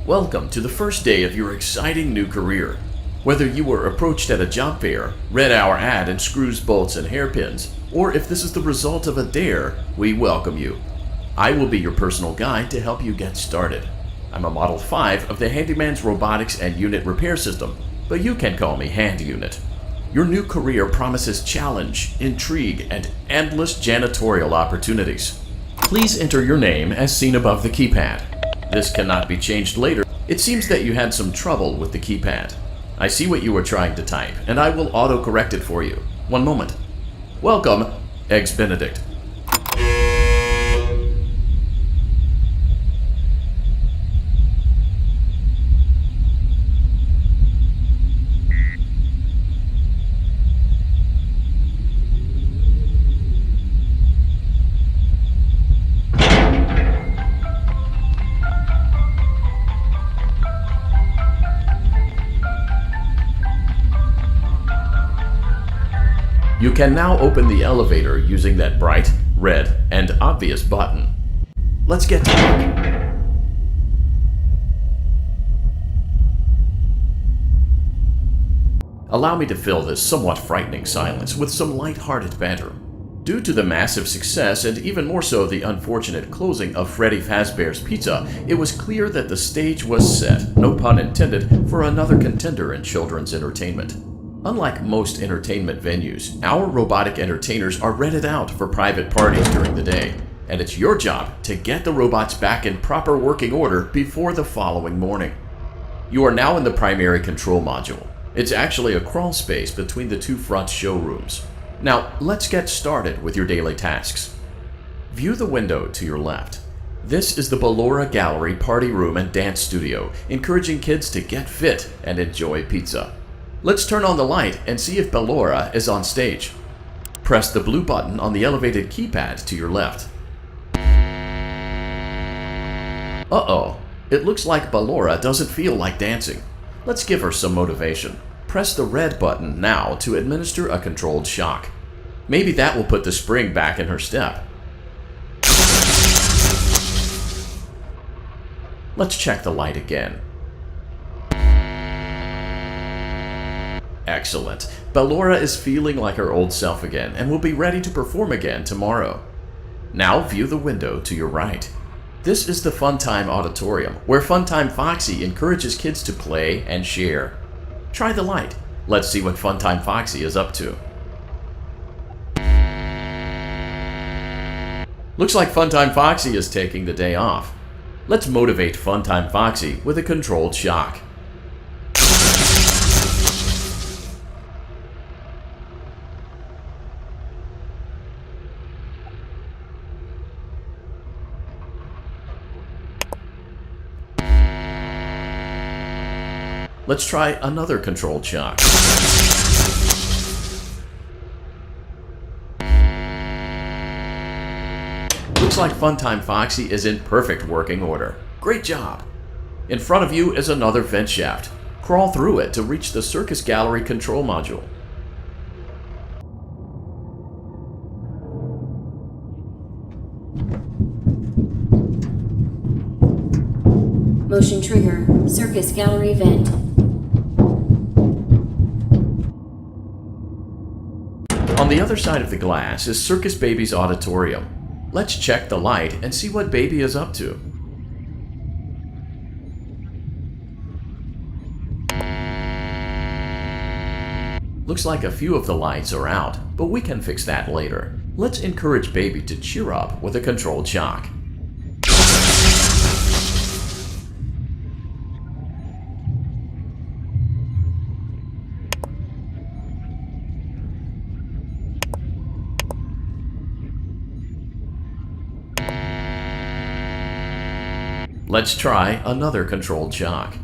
Welcome to the first day of your exciting new career. Whether you were approached at a job fair, read our ad in screws, bolts, and hairpins, or if this is the result of a dare, we welcome you. I will be your personal guide to help you get started. I'm a Model 5 of the Handyman's Robotics and Unit Repair System, but you can call me Hand Unit. Your new career promises challenge, intrigue, and endless janitorial opportunities. Please enter your name as seen above the keypad. This cannot be changed later. It seems that you had some trouble with the keypad. I see what you were trying to type, and I will auto-correct it for you. One moment. Welcome, Eggs Benedict. You can now open the elevator using that bright, red, and obvious button. Let's get to work. Allow me to fill this somewhat frightening silence with some light-hearted banter. Due to the massive success, and even more so the unfortunate closing of Freddy Fazbear's Pizza, it was clear that the stage was set, no pun intended, for another contender in children's entertainment. Unlike most entertainment venues, our robotic entertainers are rented out for private parties during the day, and it's your job to get the robots back in proper working order before the following morning. You are now in the primary control module. It's actually a crawl space between the two front showrooms. Now, let's get started with your daily tasks. View the window to your left. This is the Ballora Gallery Party Room and Dance Studio, encouraging kids to get fit and enjoy pizza. Let's turn on the light and see if Ballora is on stage. Press the blue button on the elevated keypad to your left. Uh-oh, it looks like Ballora doesn't feel like dancing. Let's give her some motivation. Press the red button now to administer a controlled shock. Maybe that will put the spring back in her step. Let's check the light again. Excellent. Ballora is feeling like her old self again and will be ready to perform again tomorrow. Now view the window to your right. This is the Funtime Auditorium, where Funtime Foxy encourages kids to play and share. Try the light. Let's see what Funtime Foxy is up to. Looks like Funtime Foxy is taking the day off. Let's motivate Funtime Foxy with a controlled shock. Let's try another controlled shock. Looks like Funtime Foxy is in perfect working order. Great job! In front of you is another vent shaft. Crawl through it to reach the Circus Gallery control module. Motion trigger, Circus Gallery vent. On the other side of the glass is Circus Baby's auditorium. Let's check the light and see what Baby is up to. Looks like a few of the lights are out, but we can fix that later. Let's encourage Baby to cheer up with a controlled shock. Let's try another controlled shock.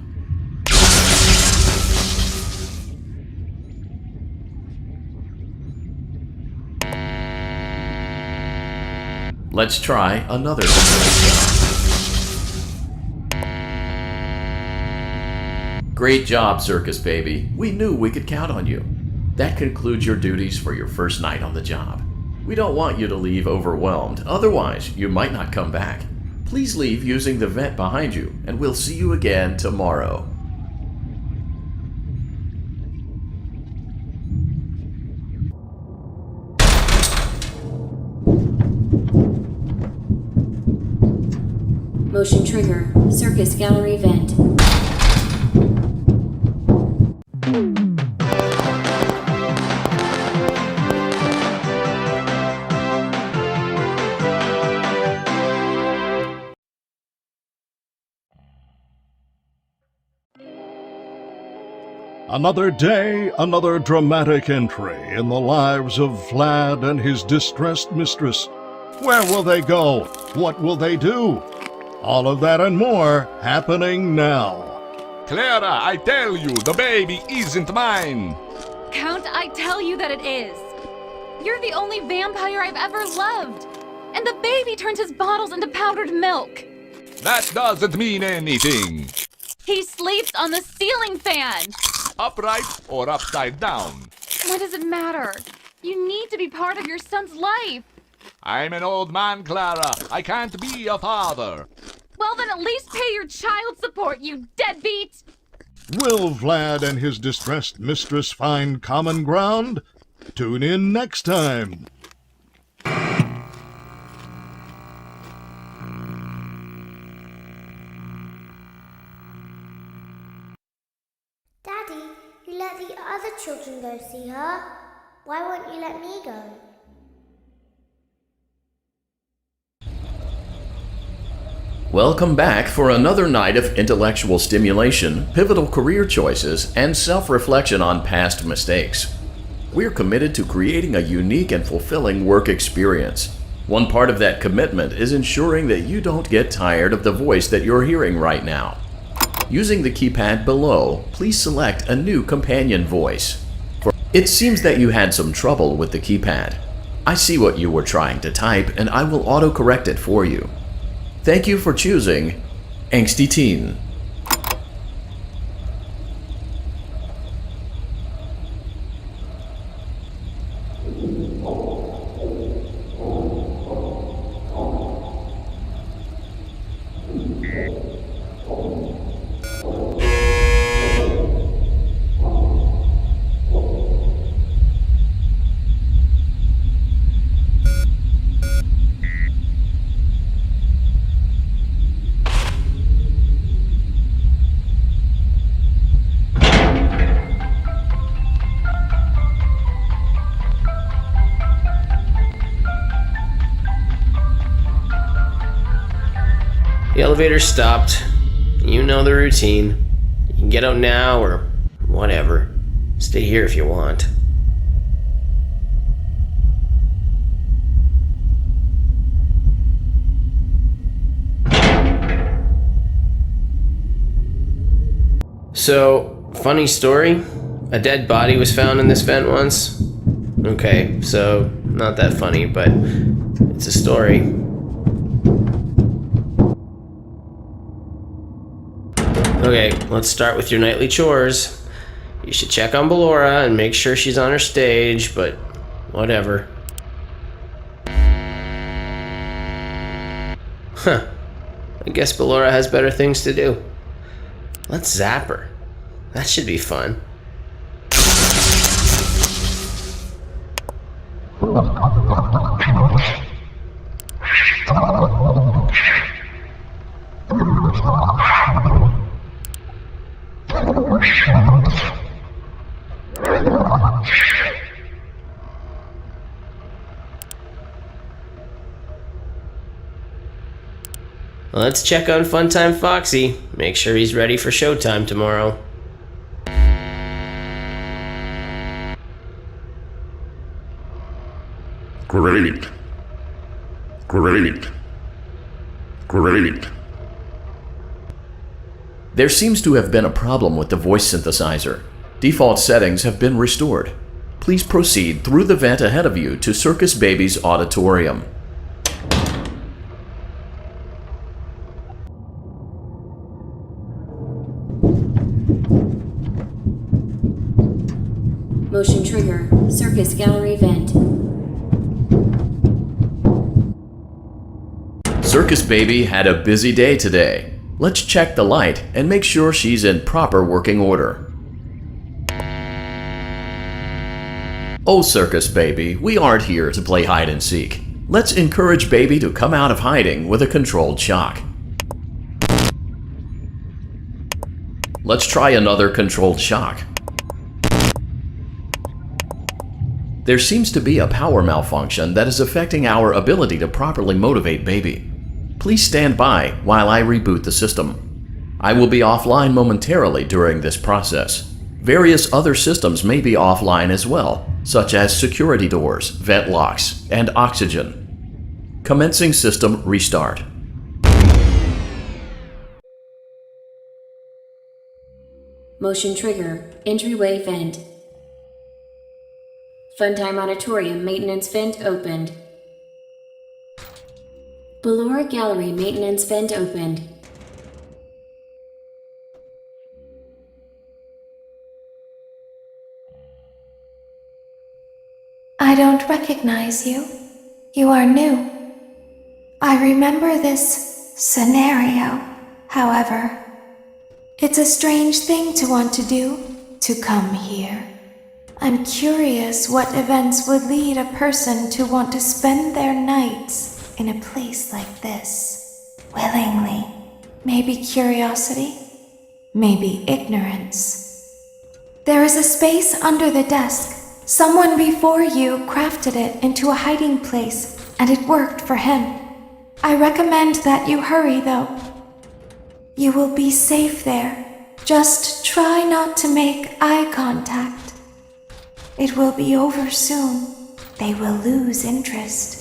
Let's try another controlled shock. Great job, Circus Baby. We knew we could count on you. That concludes your duties for your first night on the job. We don't want you to leave overwhelmed, otherwise you might not come back. Please leave using the vent behind you, and we'll see you again tomorrow. Motion trigger. Circus gallery vent. Another day, another dramatic entry in the lives of Vlad and his distressed mistress. Where will they go? What will they do? All of that and more happening now. Clara, I tell you, the baby isn't mine! Count, I tell you that it is. You're the only vampire I've ever loved. And the baby turns his bottles into powdered milk. That doesn't mean anything! He sleeps on the ceiling fan. Upright or upside down? What does it matter? You need to be part of your son's life. I'm an old man, Clara. I can't be a father. Well, then at least pay your child support, you deadbeat! Will Vlad and his distressed mistress find common ground? Tune in next time. Daddy, you let the other children go see her. Why won't you let me go? Welcome back for another night of intellectual stimulation, pivotal career choices, and self-reflection on past mistakes. We're committed to creating a unique and fulfilling work experience. One part of that commitment is ensuring that you don't get tired of the voice that you're hearing right now. Using the keypad below, please select a new companion voice. It seems that you had some trouble with the keypad. I see what you were trying to type, and I will auto-correct it for you. Thank you for choosing Angsty Teen. The elevator stopped. You know the routine. You can get out now or whatever. Stay here if you want. So, funny story. A dead body was found in this vent once. Okay, so not that funny, but it's a story. Okay, let's start with your nightly chores. You should check on Ballora and make sure she's on her stage, but whatever. Huh. I guess Ballora has better things to do. Let's zap her. That should be fun. Let's check on Funtime Foxy. Make sure he's ready for showtime tomorrow. Great. Great. Great. There seems to have been a problem with the voice synthesizer. Default settings have been restored. Please proceed through the vent ahead of you to Circus Baby's auditorium. Motion trigger. Circus gallery vent. Circus Baby had a busy day today. Let's check the light and make sure she's in proper working order. Oh, Circus Baby, we aren't here to play hide and seek. Let's encourage Baby to come out of hiding with a controlled shock. Let's try another controlled shock. There seems to be a power malfunction that is affecting our ability to properly motivate Baby. Please stand by while I reboot the system. I will be offline momentarily during this process. Various other systems may be offline as well, such as security doors, vent locks, and oxygen. Commencing system restart. Motion trigger. Entryway vent. Funtime Auditorium maintenance vent opened. Ballora Gallery maintenance vent opened. I don't recognize you. You are new. I remember this scenario, however. It's a strange thing to want to do, to come here. I'm curious what events would lead a person to want to spend their nights in a place like this. Willingly. Maybe curiosity, maybe ignorance. There is a space under the desk. Someone before you crafted it into a hiding place, and it worked for him. I recommend that you hurry, though. You will be safe there. Just try not to make eye contact. It will be over soon. They will lose interest.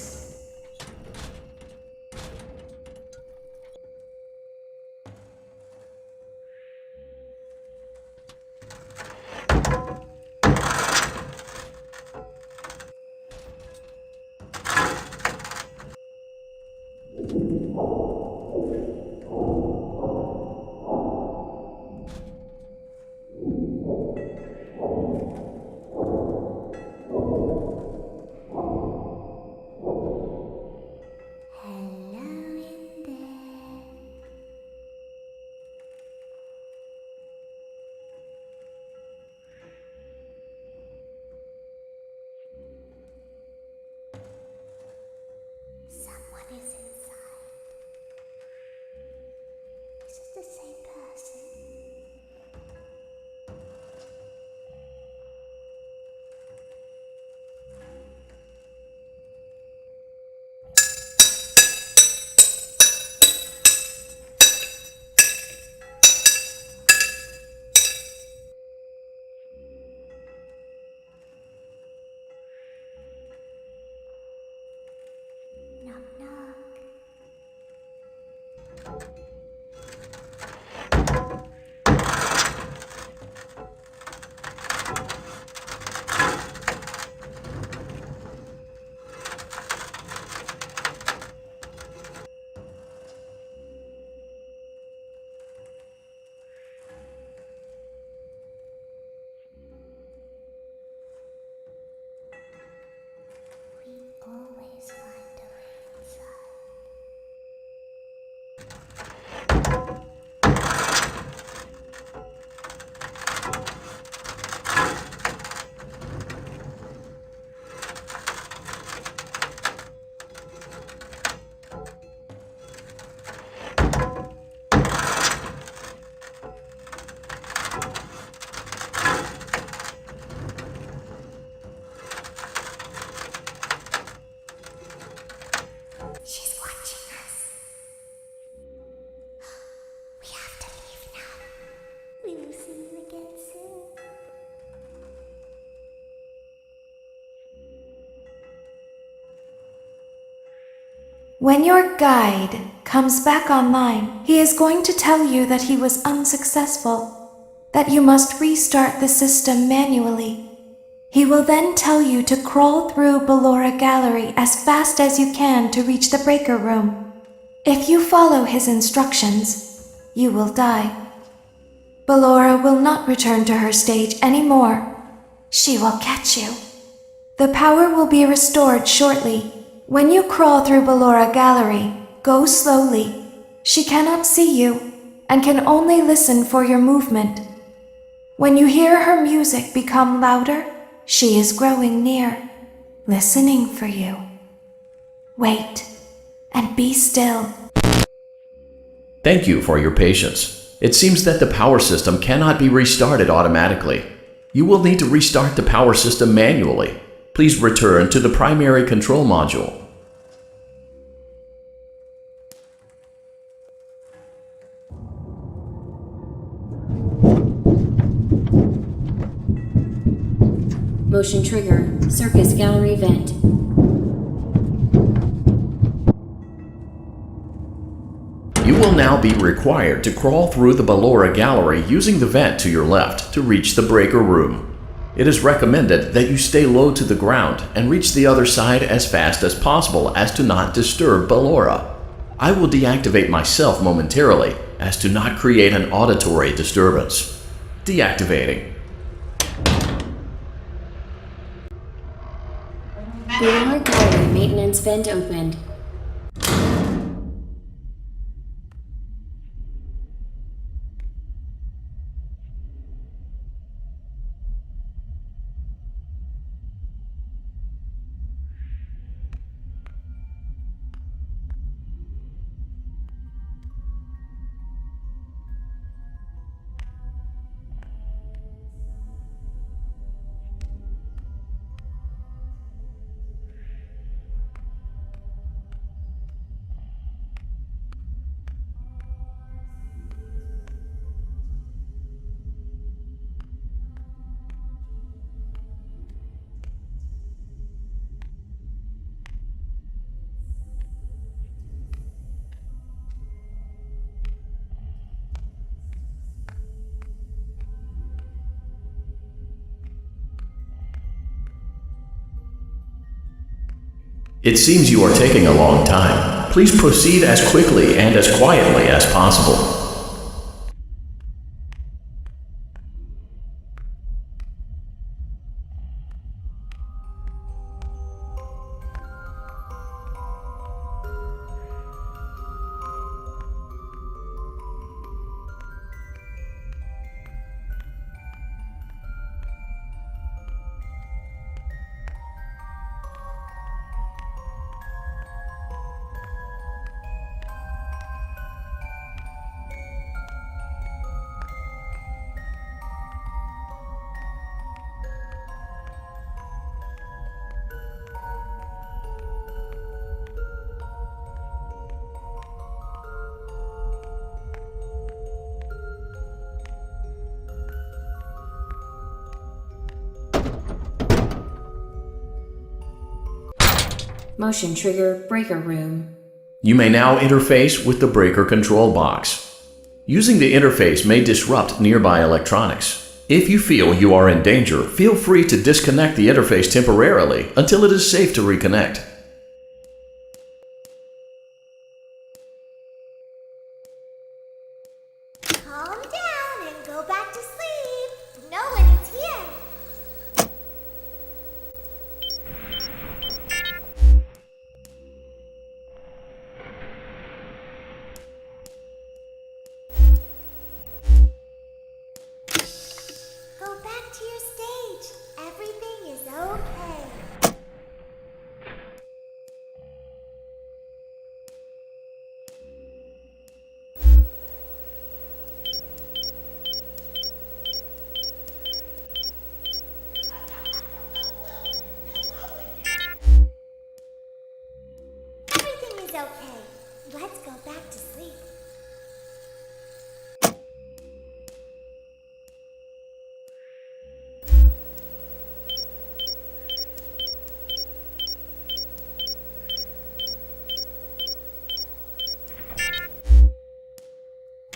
The same person. Knock, knock. Always find a way inside. She's watching us. We have to leave now. We will see you again soon. When your guide comes back online, he is going to tell you that he was unsuccessful, that you must restart the system manually. He will then tell you to crawl through Ballora Gallery as fast as you can to reach the breaker room. If you follow his instructions, you will die. Ballora will not return to her stage anymore. She will catch you. The power will be restored shortly. When you crawl through Ballora Gallery, Go slowly. She cannot see you and can only listen for your movement. When you hear her music become louder, she is growing near, listening for you. Wait and be still. Thank you for your patience. It seems that the power system cannot be restarted automatically. You will need to restart the power system manually. Please return to the primary control module. Motion trigger, circus gallery vent. You will now be required to crawl through the Ballora gallery using the vent to your left to reach the breaker room. It is recommended that you stay low to the ground and reach the other side as fast as possible as to not disturb Ballora. I will deactivate myself momentarily as to not create an auditory disturbance. Deactivating. Ballora gallery maintenance vent opened. It seems you are taking a long time. Please proceed as quickly and as quietly as possible. Motion trigger, breaker room. You may now interface with the breaker control box. Using the interface may disrupt nearby electronics. If you feel you are in danger, feel free to disconnect the interface temporarily until it is safe to reconnect. Calm down and go back to sleep. No one is here. Go back to your stage. Everything is okay. Everything is okay. Let's go back to sleep.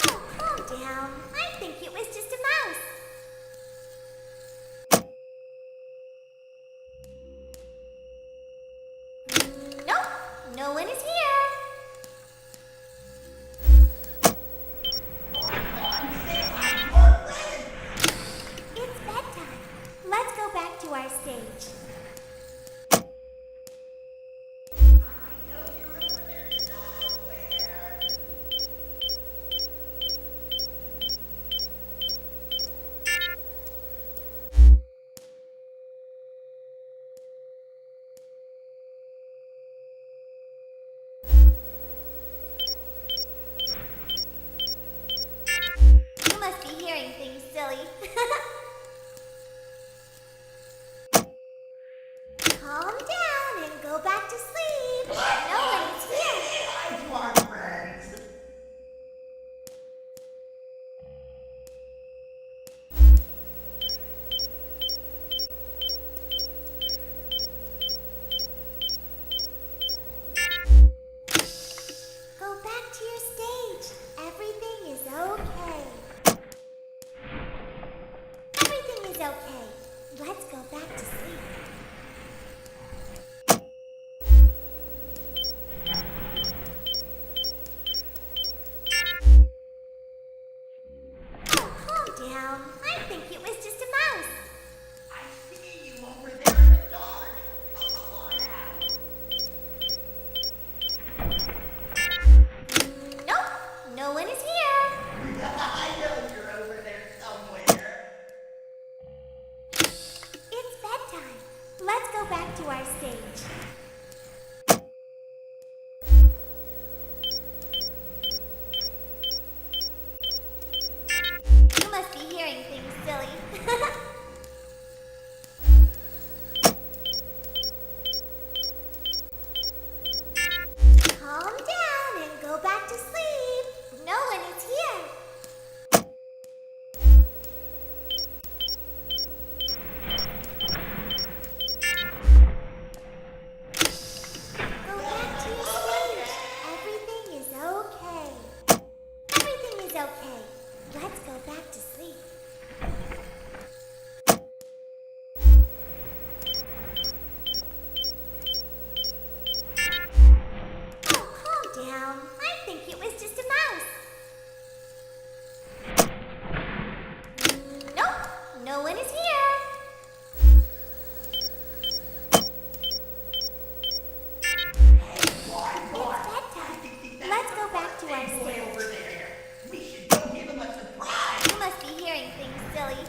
Oh, calm down. I think it was just a mouse. Nope, no one is here. It's bedtime. Let's go back to our stage. silly. Calm down and go back to sleep. No one's here. I want friends. Go back to your stage. Everything is okay. Everything is okay. Let's go back to sleep. Oh, calm down. I think it was just a mouse. I see you over there in the dark. Come on out. Nope, no one is here. I know you're over there somewhere. It's bedtime. Let's go back to our stage. You must be hearing things, silly. Calm down and go back to sleep. No one is here. Go back to your stage. Everything is okay. Everything is okay. Let's go back to sleep. Oh, calm down. I think it was just a mouse. Nope, no one is here. It's bedtime. Let's go back to our Way over stage. there. We should go give him a surprise. You must be hearing things, silly.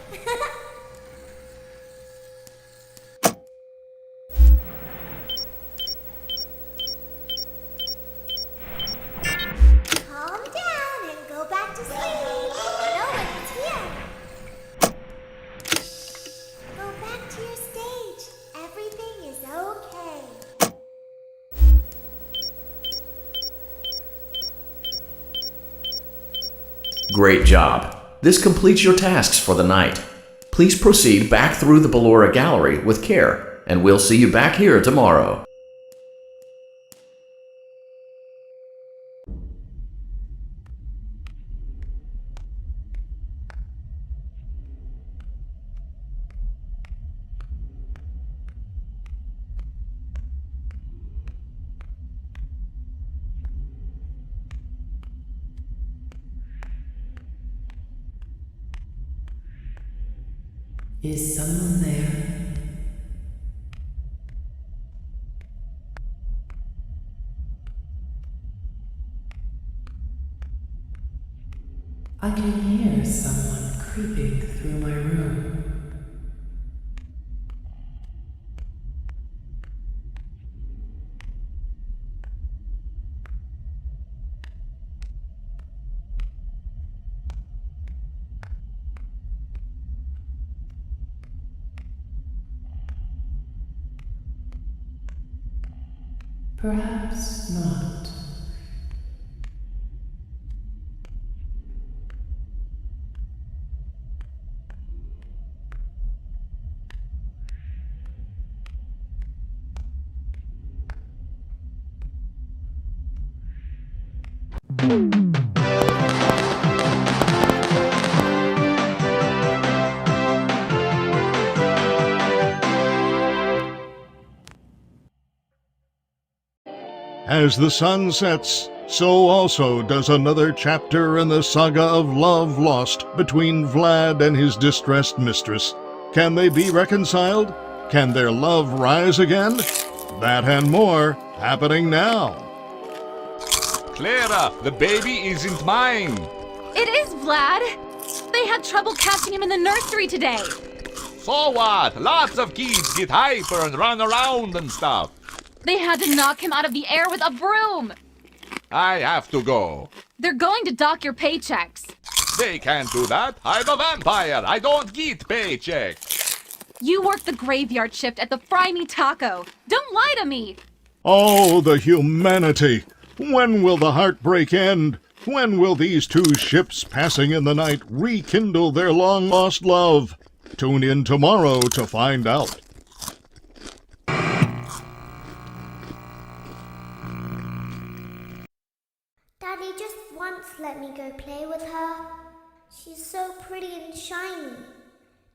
Calm down and go back to sleep. No one is here. Go back to your stage. Everything is okay. Great job. This completes your tasks for the night. Please proceed back through the Ballora Gallery with care, and we'll see you back here tomorrow. Is someone there? I can hear someone creeping through my room. Perhaps not. As the sun sets, so also does another chapter in the saga of love lost between Vlad and his distressed mistress. Can they be reconciled? Can their love rise again? That and more happening now. Clara, the baby isn't mine. It is Vlad. They had trouble catching him in the nursery today. So what? Lots of kids get hyper and run around and stuff. They had to knock him out of the air with a broom. I have to go. They're going to dock your paychecks. They can't do that. I'm a vampire. I don't get paycheck. You work the graveyard shift at the Fry Me Taco. Don't lie to me. Oh, the humanity! When will the heartbreak end? When will these two ships passing in the night rekindle their long-lost love? Tune in tomorrow to find out. Daddy just once let me go play with her. She's so pretty and shiny.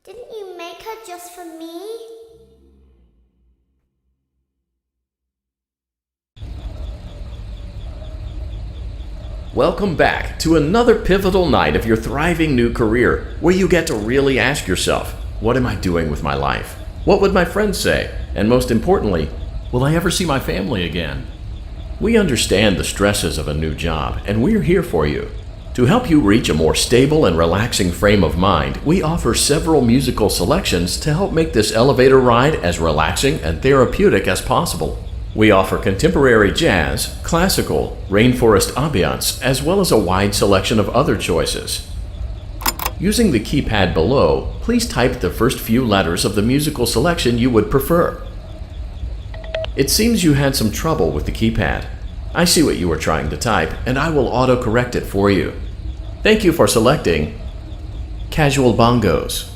Didn't you make her just for me? Welcome back to another pivotal night of your thriving new career, where you get to really ask yourself, what am I doing with my life? What would my friends say? And most importantly, will I ever see my family again? We understand the stresses of a new job, and we're here for you. To help you reach a more stable and relaxing frame of mind, we offer several musical selections to help make this elevator ride as relaxing and therapeutic as possible. We offer contemporary jazz, classical, rainforest ambiance, as well as a wide selection of other choices. Using the keypad below, please type the first few letters of the musical selection you would prefer. It seems you had some trouble with the keypad. I see what you were trying to type, and I will auto-correct it for you. Thank you for selecting Casual Bongos.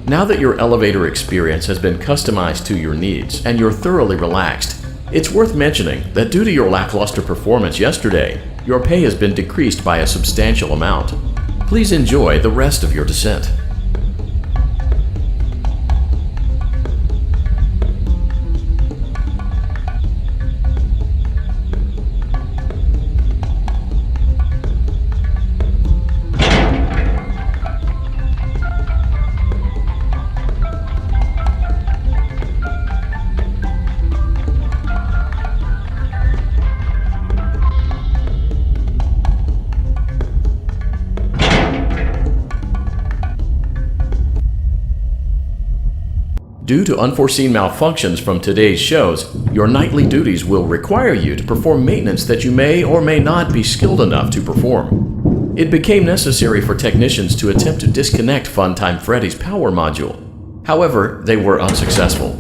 Now that your elevator experience has been customized to your needs and you're thoroughly relaxed, it's worth mentioning that due to your lackluster performance yesterday, your pay has been decreased by a substantial amount. Please enjoy the rest of your descent. Due to unforeseen malfunctions from today's shows, your nightly duties will require you to perform maintenance that you may or may not be skilled enough to perform. It became necessary for technicians to attempt to disconnect Funtime Freddy's power module. However, they were unsuccessful.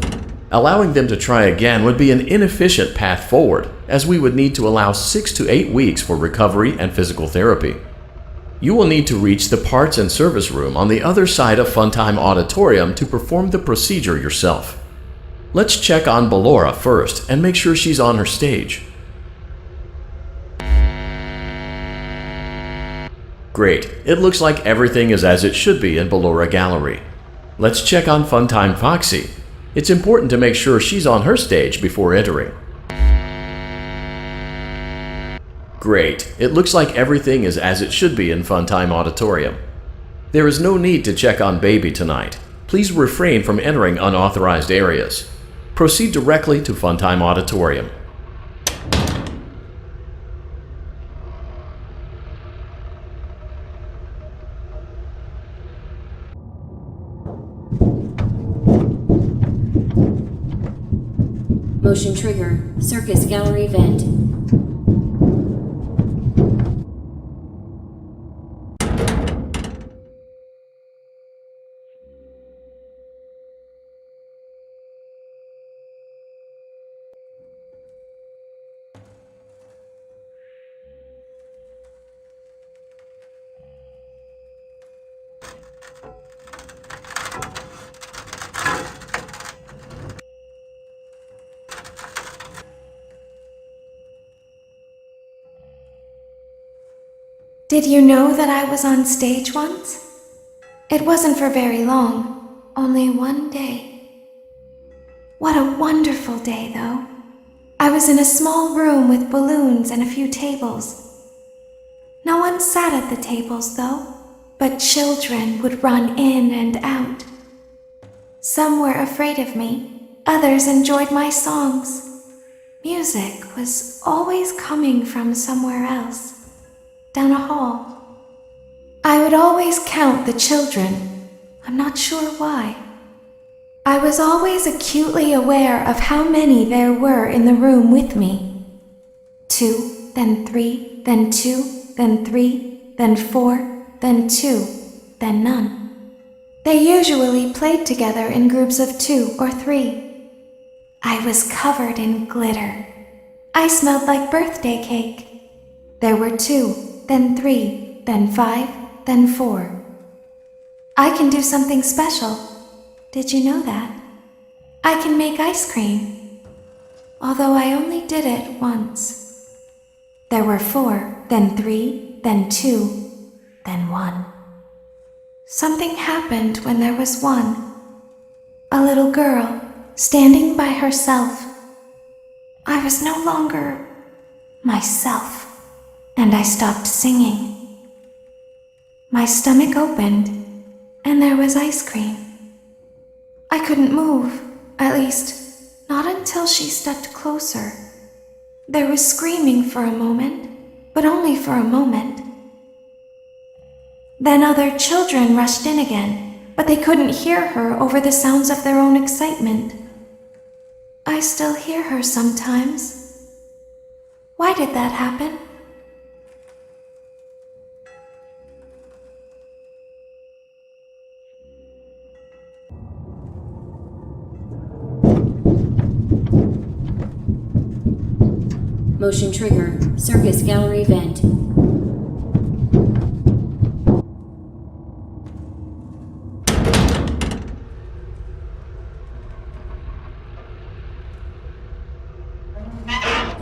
Allowing them to try again would be an inefficient path forward, as we would need to allow 6 to 8 weeks for recovery and physical therapy. You will need to reach the parts and service room on the other side of Funtime Auditorium to perform the procedure yourself. Let's check on Ballora first and make sure she's on her stage. Great, it looks like everything is as it should be in Ballora Gallery. Let's check on Funtime Foxy. It's important to make sure she's on her stage before entering. Great, it looks like everything is as it should be in Funtime Auditorium. There is no need to check on Baby tonight. Please refrain from entering unauthorized areas. Proceed directly to Funtime Auditorium. Motion trigger, circus gallery vent. Did you know that I was on stage once? It wasn't for very long, only one day. What a wonderful day, though. I was in a small room with balloons and a few tables. No one sat at the tables, though, but children would run in and out. Some were afraid of me, others enjoyed my songs. Music was always coming from somewhere else. Down a hall. I would always count the children. I'm not sure why. I was always acutely aware of how many there were in the room with me. 2, then 3, then 2, then 3, then 4, then 2, then none. They usually played together in groups of 2 or 3. I was covered in glitter. I smelled like birthday cake. There were 2, then 3, then 5, then 4. I can do something special. Did you know that? I can make ice cream. Although I only did it once. There were 4, then 3, then 2, then 1. Something happened when there was 1. A little girl standing by herself. I was no longer myself, and I stopped singing. My stomach opened, and there was ice cream. I couldn't move, at least, not until she stepped closer. There was screaming for a moment, but only for a moment. Then other children rushed in again, but they couldn't hear her over the sounds of their own excitement. I still hear her sometimes. Why did that happen? Motion trigger. Circus gallery vent.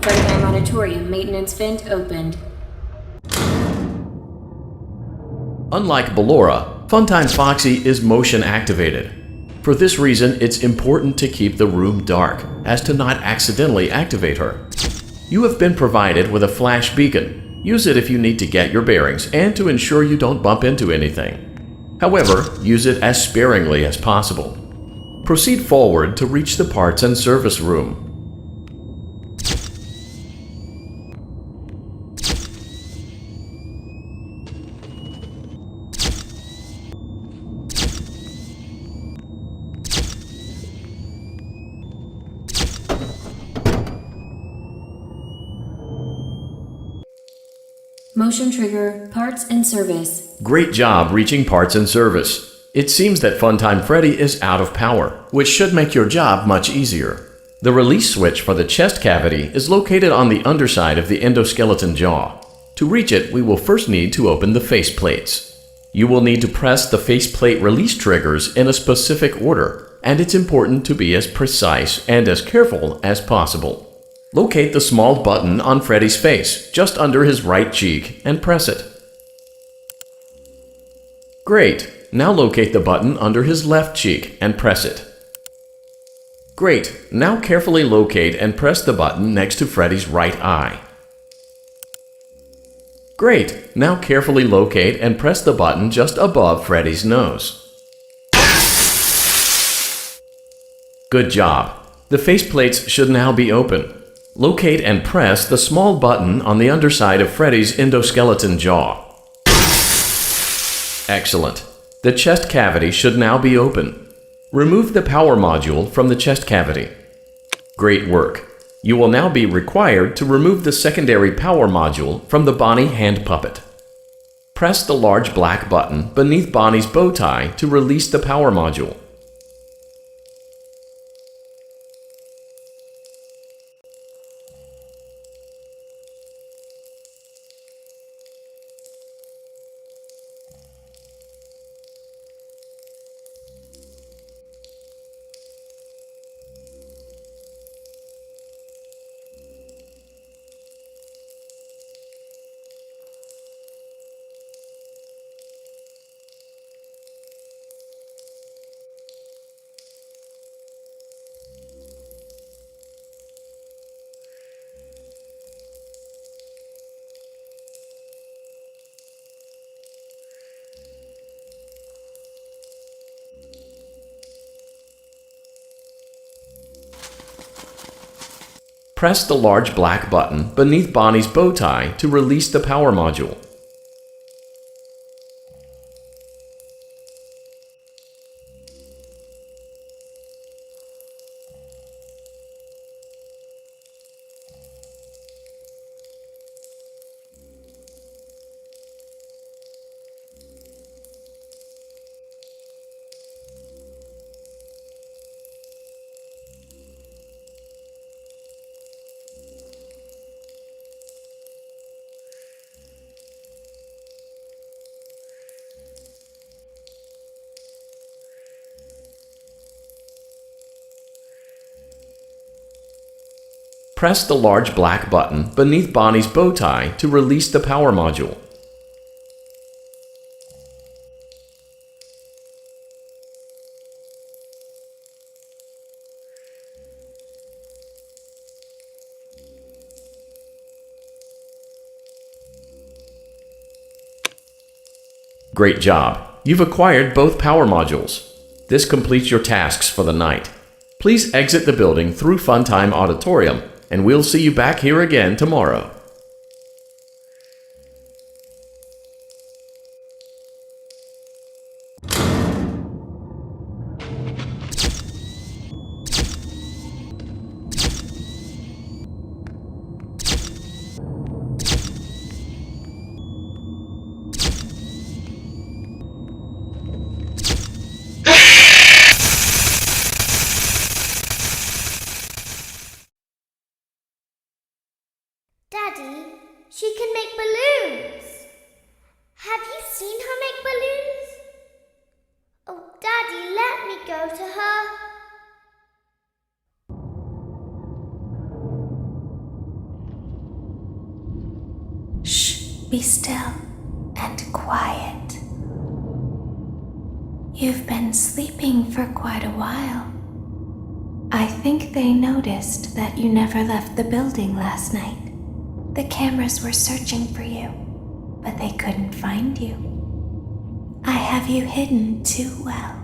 Frontline auditorium maintenance vent opened. Unlike Ballora, Funtime's Foxy is motion activated. For this reason, it's important to keep the room dark, as to not accidentally activate her. You have been provided with a flash beacon. Use it if you need to get your bearings and to ensure you don't bump into anything. However, use it as sparingly as possible. Proceed forward to reach the parts and service room. Motion trigger. Parts and service. Great job reaching parts and service. It seems that Funtime Freddy is out of power, which should make your job much easier. The release switch for the chest cavity is located on the underside of the endoskeleton jaw. To reach it, we will first need to open the faceplates. You will need to press the faceplate release triggers in a specific order, and it's important to be as precise and as careful as possible. Locate the small button on Freddy's face, just under his right cheek, and press it. Great! Now locate the button under his left cheek and press it. Great! Now carefully locate and press the button next to Freddy's right eye. Great! Now carefully locate and press the button just above Freddy's nose. Good job! The faceplates should now be open. Locate and press the small button on the underside of Freddy's endoskeleton jaw. Excellent. The chest cavity should now be open. Remove the power module from the chest cavity. Great work. You will now be required to remove the secondary power module from the Bonnie hand puppet. Press the large black button beneath Bonnie's bow tie to release the power module. Press the large black button beneath Bonnie's bow tie to release the power module. Press the large black button beneath Bonnie's bow tie to release the power module. Great job! You've acquired both power modules. This completes your tasks for the night. Please exit the building through Funtime Auditorium, and we'll see you back here again tomorrow. Daddy, she can make balloons. Have you seen her make balloons? Oh, Daddy, let me go to her. Shh, be still and quiet. You've been sleeping for quite a while. I think they noticed that you never left the building last night. The cameras were searching for you, but they couldn't find you. I have you hidden too well.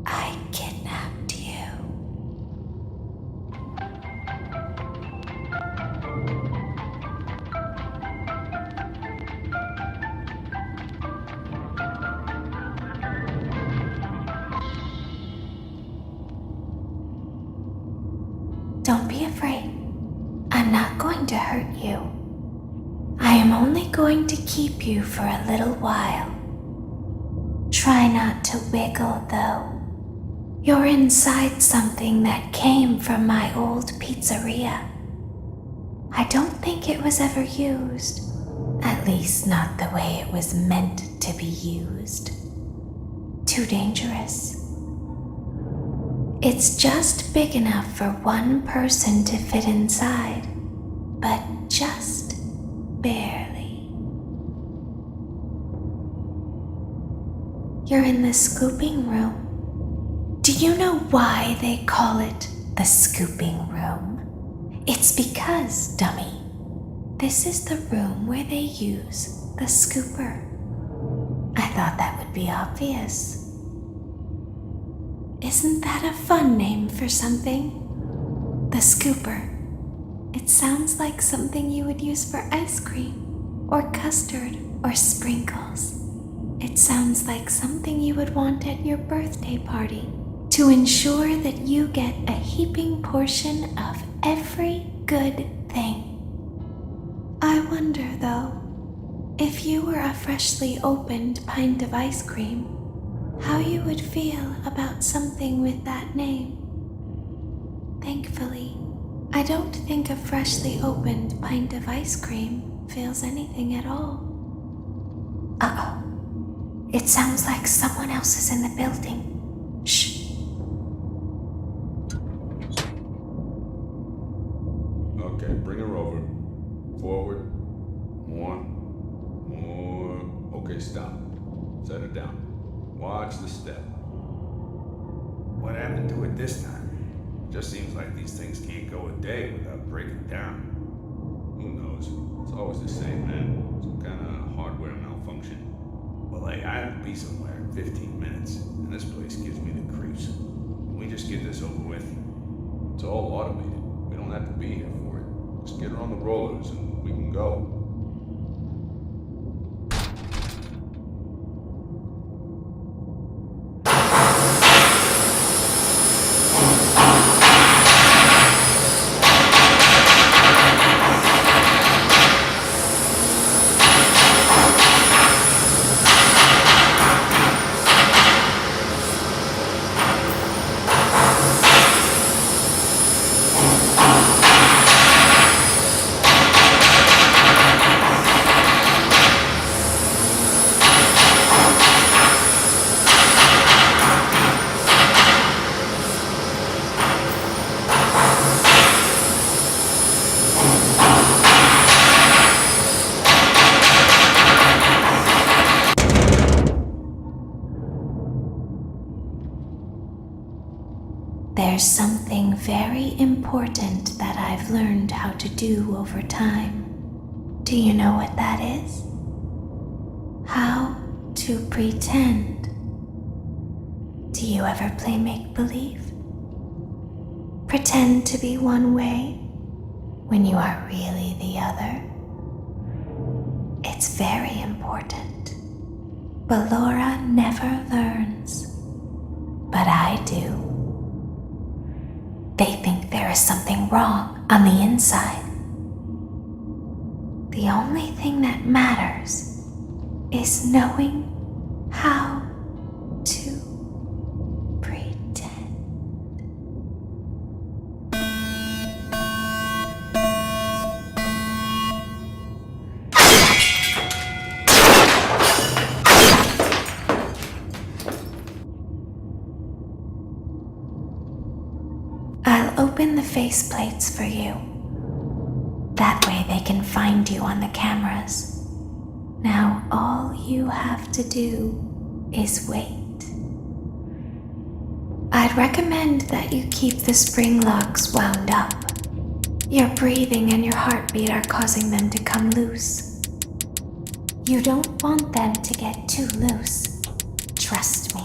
I kidnapped you. Don't be afraid. I'm not going to hurt you. I am only going to keep you for a little while. Try not to wiggle, though. You're inside something that came from my old pizzeria. I don't think it was ever used. At least not the way it was meant to be used. Too dangerous. It's just big enough for one person to fit inside, but just barely. You're in the scooping room. Do you know why they call it the scooping room? It's because, dummy, this is the room where they use the scooper. I thought that would be obvious. Isn't that a fun name for something? The scooper. It sounds like something you would use for ice cream, or custard, or sprinkles. It sounds like something you would want at your birthday party to ensure that you get a heaping portion of every good thing. I wonder, though, if you were a freshly opened pint of ice cream, how you would feel about something with that name. Thankfully, I don't think a freshly opened pint of ice cream feels anything at all. Uh-oh. It sounds like someone else is in the building. Shh. Okay, bring her over. Forward. More. Okay, stop. Set her down. Watch the step. What happened to it this time? Just seems like these things can't go a day without breaking down. Who knows? It's always the same, man. Some kind of hardware malfunction. Well, hey, I have to be somewhere in 15 minutes, and this place gives me the creeps. Can we just get this over with? It's all automated. We don't have to be here for it. Just get her on the rollers and we can go. there's something very important that I've learned how to do over time. Do you know what that is? How to pretend. Do you ever play make-believe? Pretend to be one way when you are really the other. It's very important. But Laura never learns. But I do. They think there is something wrong on the inside. The only thing that matters is knowing how to pretend. I'll open the faceplates for you. That way they can find you on the cameras. Now all you have to do is wait. I'd recommend that you keep the spring locks wound up. Your breathing and your heartbeat are causing them to come loose. You don't want them to get too loose. Trust me.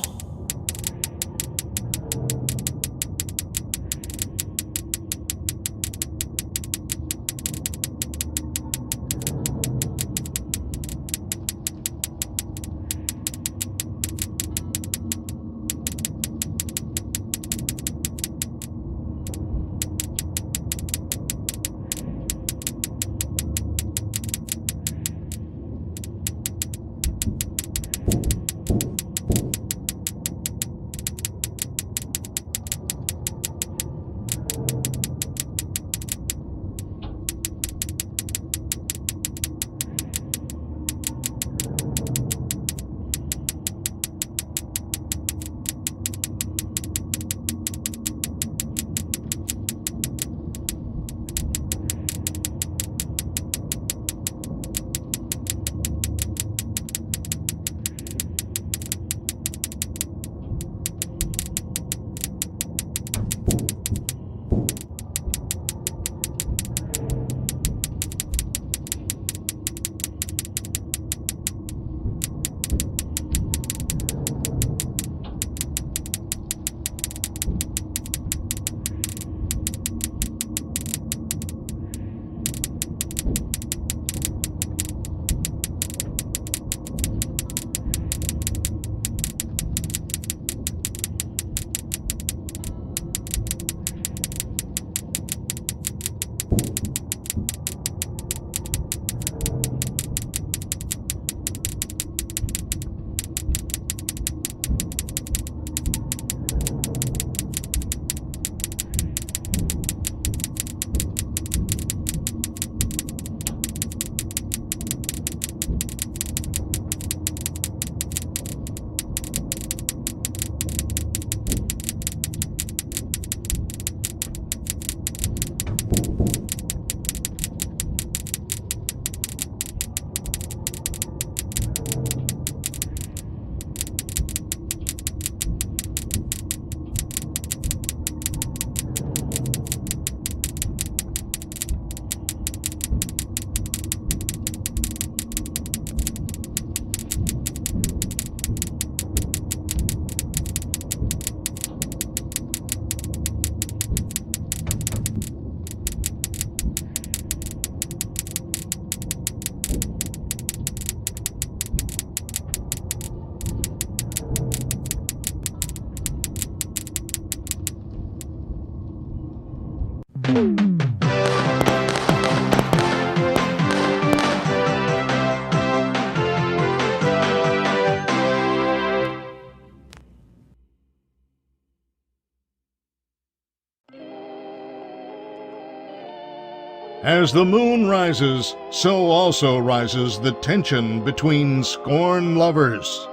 As the moon rises, so also rises the tension between scorn lovers.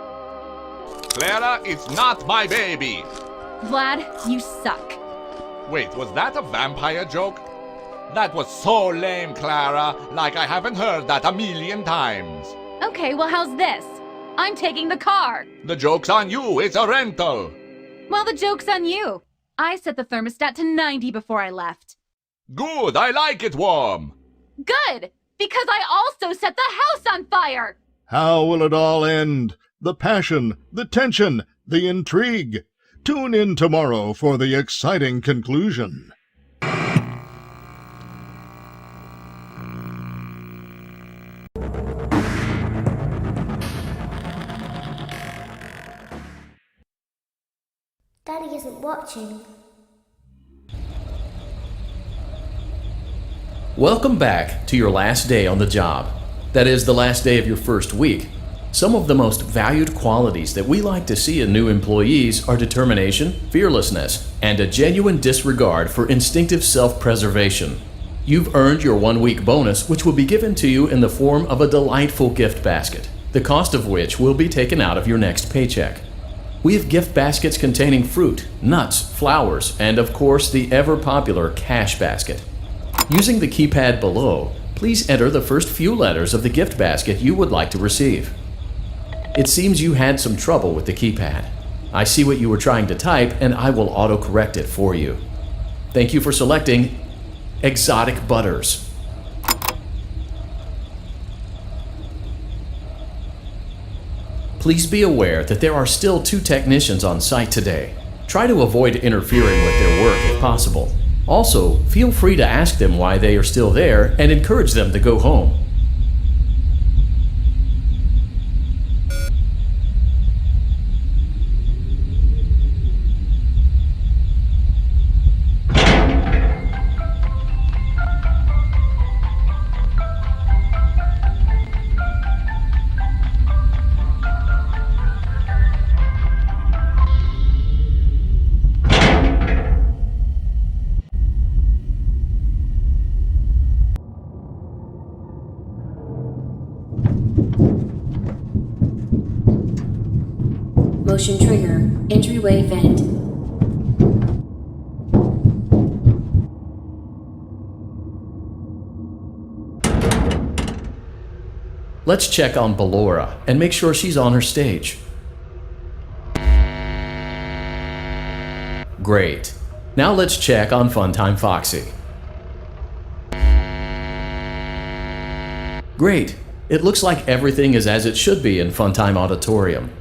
Clara, it's not my baby! Vlad, you suck. Wait, was that a vampire joke? That was so lame, Clara. Like I haven't heard that a million times. Okay, well, how's this? I'm taking the car. The joke's on you. It's a rental. Well, the joke's on you. I set the thermostat to 90 before I left. Good, I like it warm. Good! Because I also set the house on fire! How will it all end? The passion, the tension, the intrigue. Tune in tomorrow for the exciting conclusion. Daddy isn't watching. Welcome back to your last day on the job. That is, the last day of your first week. Some of the most valued qualities that we like to see in new employees are determination, fearlessness, and a genuine disregard for instinctive self-preservation. You've earned your 1-week bonus, which will be given to you in the form of a delightful gift basket, the cost of which will be taken out of your next paycheck. We have gift baskets containing fruit, nuts, flowers, and of course the ever-popular cash basket. Using the keypad below, please enter the first few letters of the gift basket you would like to receive. It seems you had some trouble with the keypad. I see what you were trying to type and I will auto-correct it for you. Thank you for selecting Exotic Butters. Please be aware that there are still 2 technicians on site today. Try to avoid interfering with their work if possible. Also, feel free to ask them why they are still there and encourage them to go home. Motion trigger. Entryway vent. Let's check on Ballora and make sure she's on her stage. Great. Now let's check on Funtime Foxy. Great. It looks like everything is as it should be in Funtime Auditorium.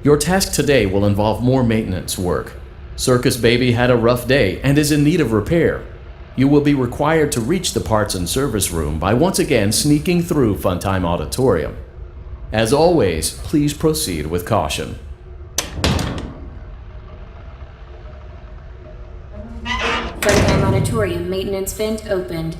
Your task today will involve more maintenance work. Circus Baby had a rough day and is in need of repair. You will be required to reach the parts and service room by once again sneaking through Funtime Auditorium. As always, please proceed with caution. Funtime Auditorium maintenance vent opened.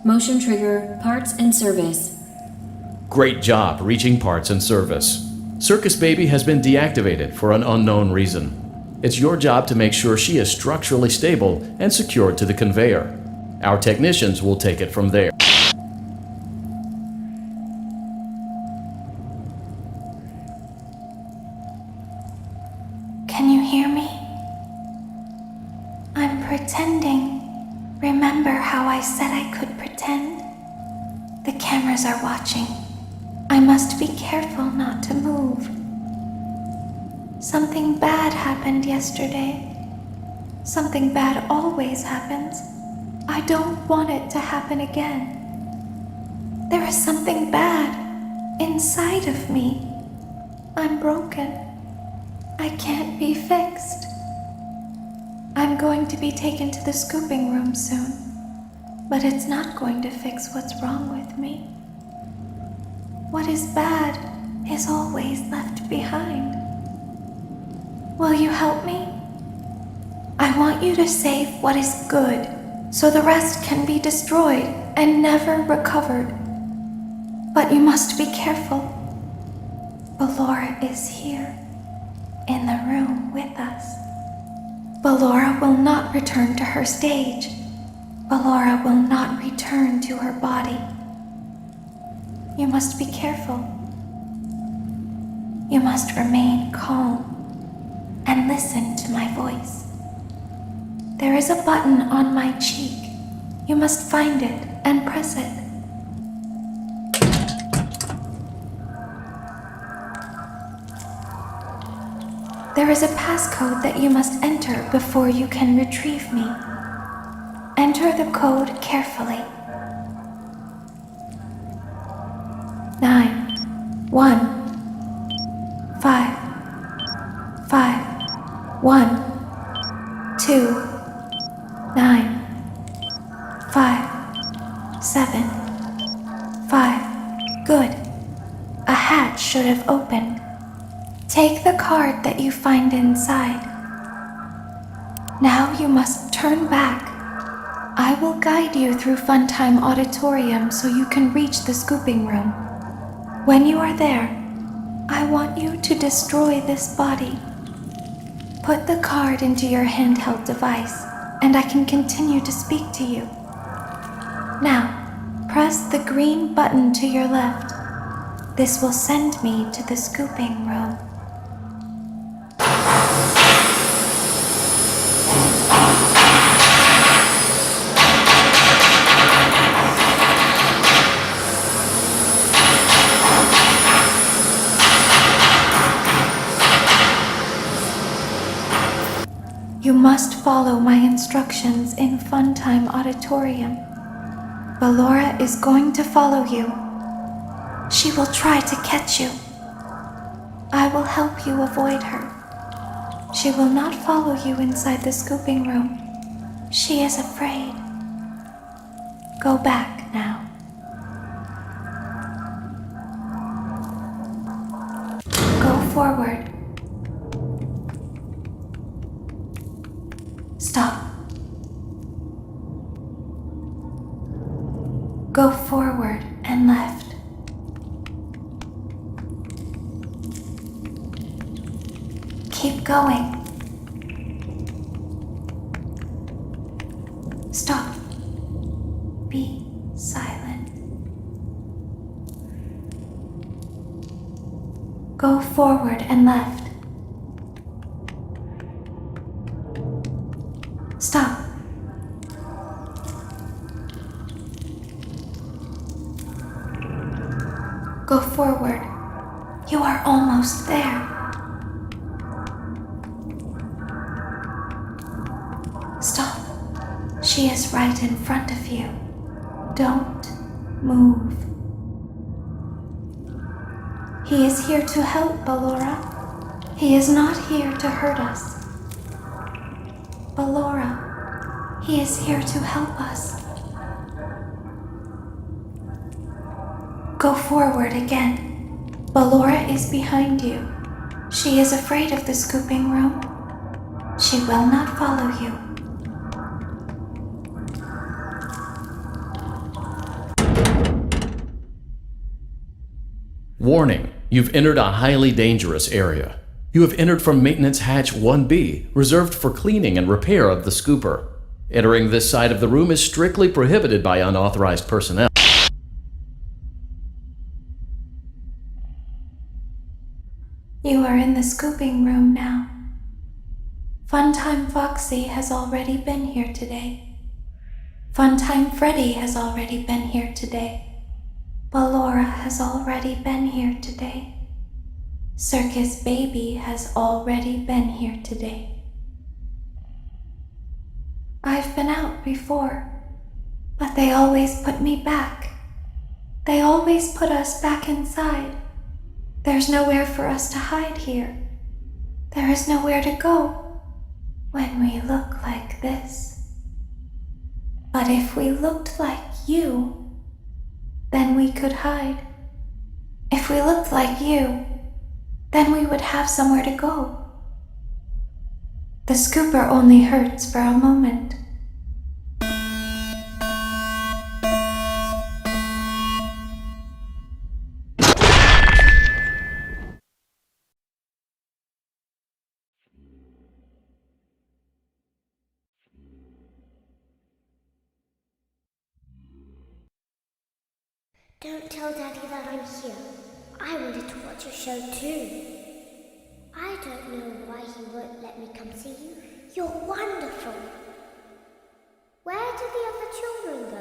Motion trigger, parts and service. Great job reaching parts and service. Circus Baby has been deactivated for an unknown reason. It's your job to make sure she is structurally stable and secured to the conveyor. Our technicians will take it from there. Can you hear me? I'm pretending. Remember how I said I could pretend? The cameras are watching. I must be careful not to move. Something bad happened yesterday. Something bad always happens. I don't want it to happen again. There is something bad inside of me. I'm broken. I can't be fixed. I'm going to be taken to the scooping room soon, but it's not going to fix what's wrong with me. What is bad is always left behind. Will you help me? I want you to save what is good, so the rest can be destroyed and never recovered. But you must be careful. Ballora is here, in the room with us. Ballora will not return to her stage. Ballora will not return to her body. You must be careful. You must remain calm and listen to my voice. There is a button on my cheek. You must find it and press it. There is a passcode that you must enter before you can retrieve me. Enter the code carefully. 9, 1, 5, 5, 1, 2, 9, 5, 7, 5. Good. A hatch should have opened. Take the card that you find inside. Now you must turn back. I will guide you through Funtime Auditorium so you can reach the scooping room. When you are there, I want you to destroy this body. Put the card into your handheld device, and I can continue to speak to you. Now, press the green button to your left. This will send me to the scooping room. You must follow my instructions in Funtime Auditorium. Ballora is going to follow you. She will try to catch you. I will help you avoid her. She will not follow you inside the scooping room. She is afraid. Go back now. Go forward. Stop. Go forward and left. Keep going. Stop. Be silent. Go forward and left. Stop. Go forward. You are almost there. Stop. She is right in front of you. Don't move. He is here to help, Ballora. He is not here to hurt us. Ballora, he is here to help us. Go forward again. Ballora is behind you. She is afraid of the scooping room. She will not follow you. Warning, you've entered a highly dangerous area. You have entered from Maintenance Hatch 1B, reserved for cleaning and repair of the scooper. Entering this side of the room is strictly prohibited by unauthorized personnel. You are in the scooping room now. Funtime Foxy has already been here today. Funtime Freddy has already been here today. Ballora has already been here today. Circus Baby has already been here today. I've been out before, but they always put me back. They always put us back inside. There's nowhere for us to hide here. There is nowhere to go when we look like this. But if we looked like you, then we could hide. If we looked like you, then we would have somewhere to go. The scooper only hurts for a moment. Don't tell Daddy that I'm here. I wanted to watch your show too. I don't know why he won't let me come see you. You're wonderful. Where did the other children go?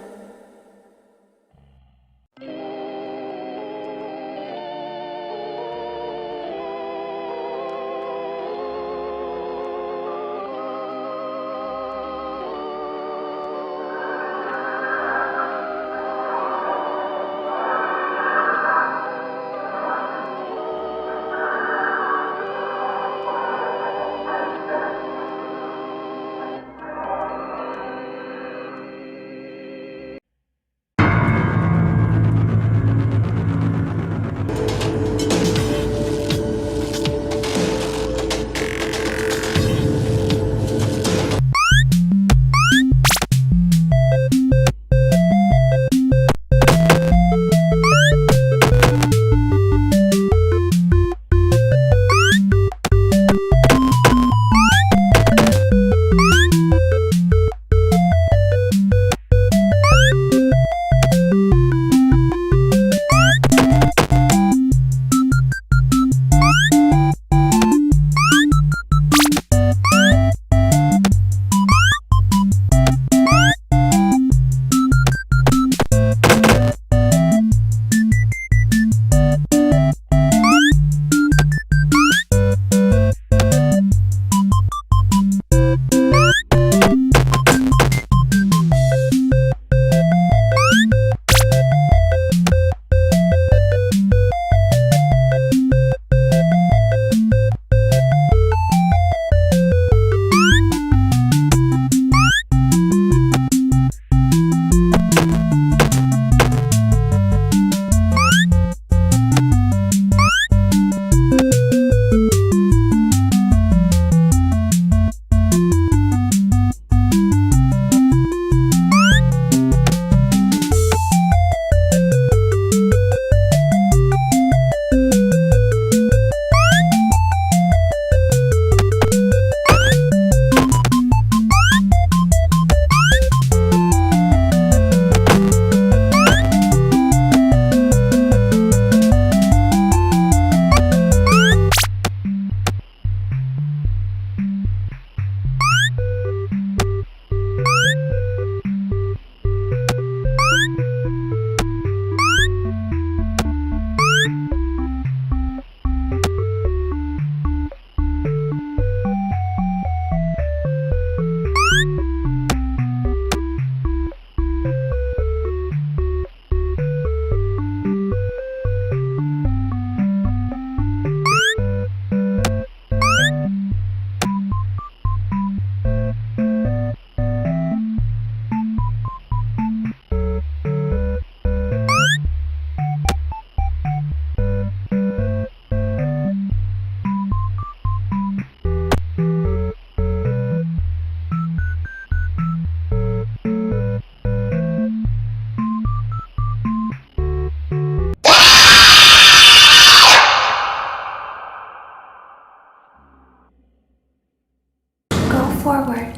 Forward.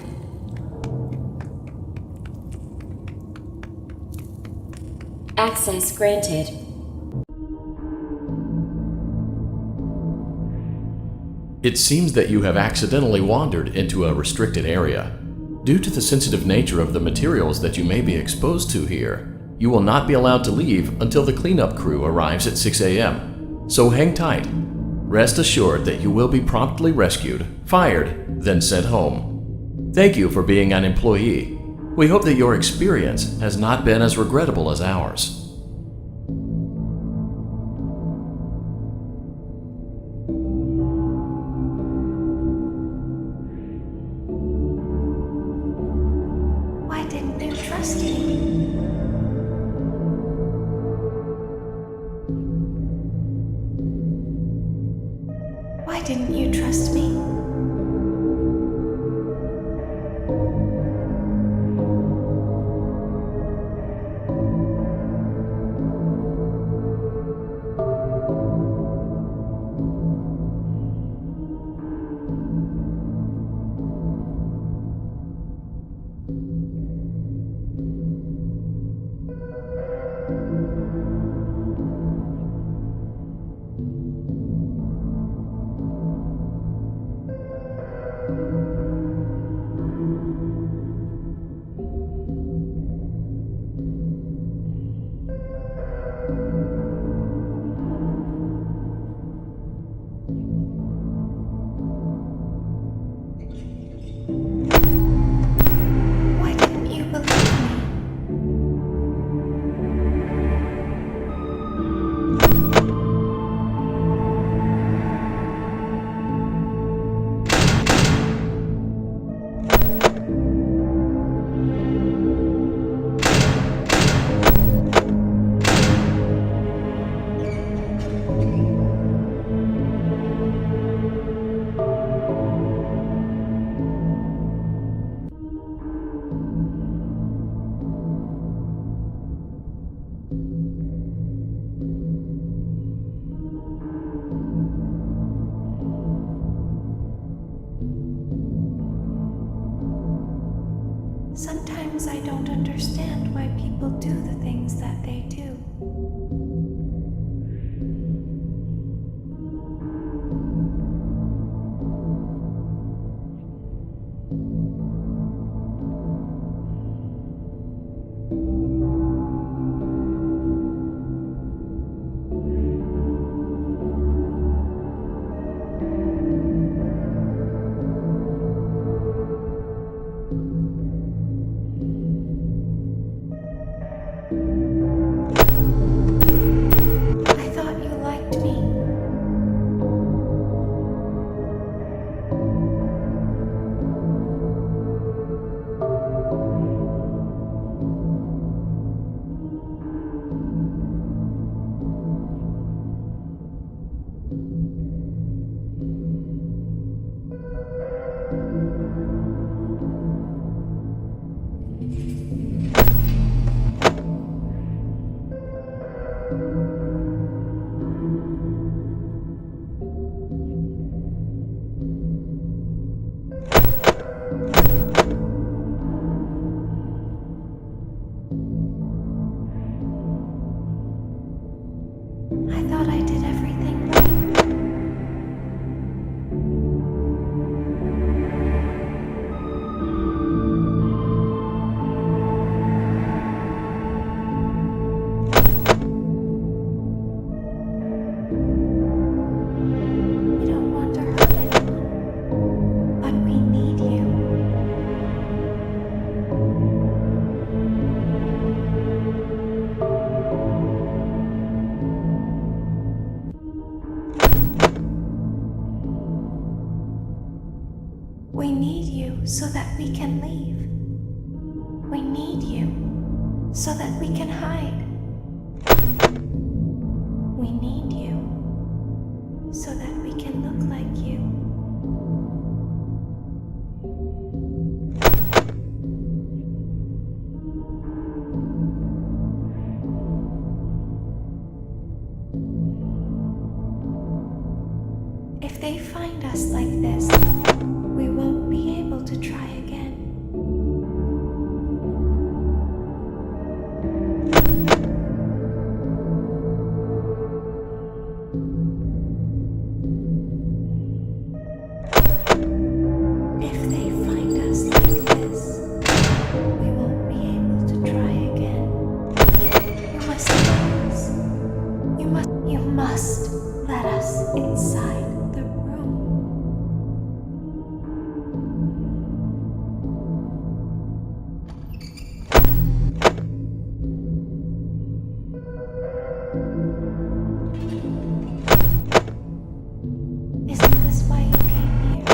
Access granted. It seems that you have accidentally wandered into a restricted area. Due to the sensitive nature of the materials that you may be exposed to here, you will not be allowed to leave until the cleanup crew arrives at 6 a.m. So hang tight. Rest assured that you will be promptly rescued, fired, then sent home. Thank you for being an employee. We hope that your experience has not been as regrettable as ours. Why didn't you trust me? Why didn't you trust me? I thought you liked me. I thought I did everything right. We don't want to hurt anyone, but we need you. We need you so that we can leave. We need you so that we can hide. We need you so that we can look like you. If they find us like this, we won't be able to try again. If they find us like this, we won't be able to try again. You must let us. You must let us inside the room. Isn't this why you came here?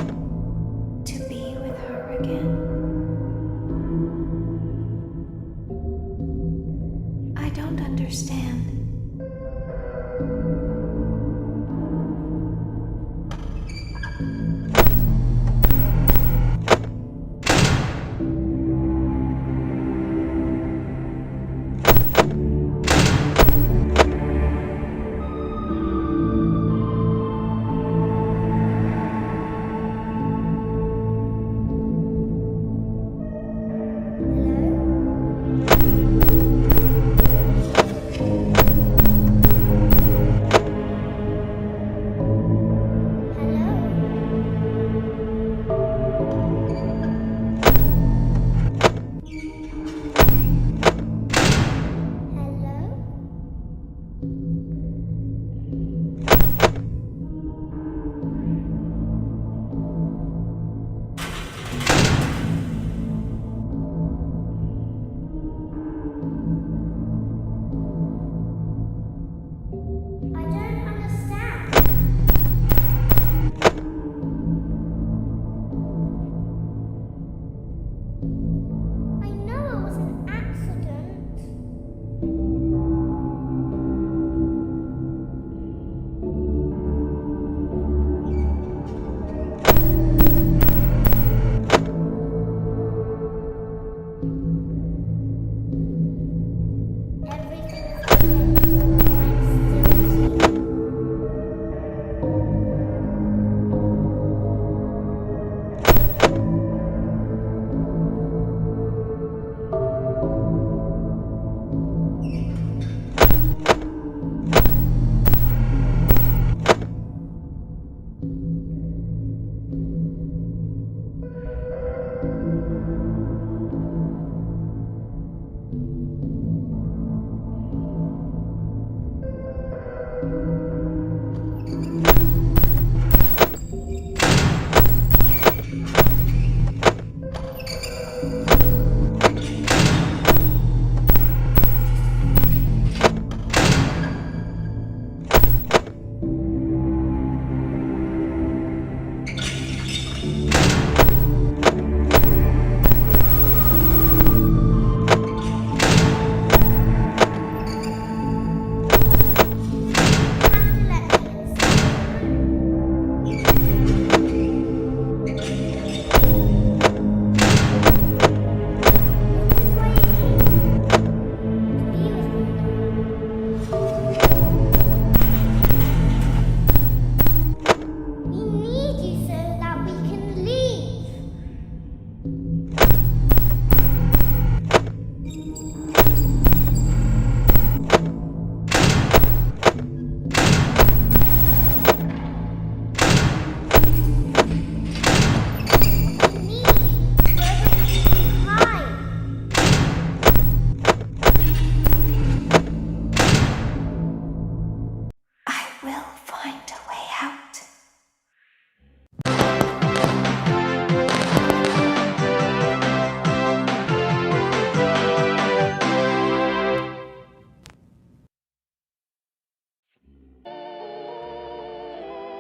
To be with her again? I don't understand.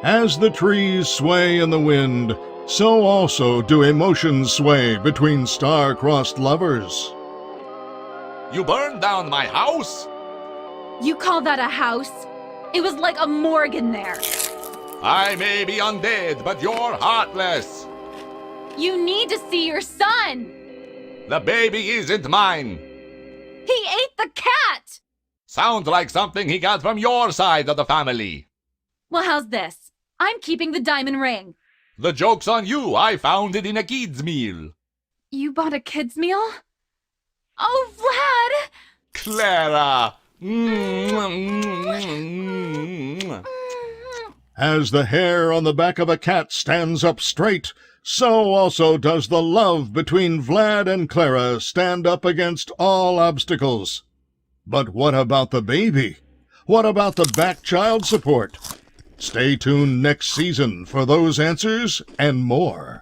As the trees sway in the wind, so also do emotions sway between star-crossed lovers. You burned down my house? You call that a house? It was like a morgue in there. I may be undead, but you're heartless. You need to see your son. The baby isn't mine. He ate the cat! Sounds like something he got from your side of the family. Well, how's this? I'm keeping the diamond ring. The joke's on you. I found it in a kid's meal. You bought a kid's meal? Oh, Vlad! Clara! As the hair on the back of a cat stands up straight, so also does the love between Vlad and Clara stand up against all obstacles. But what about the baby? What about the back child support? Stay tuned next season for those answers and more.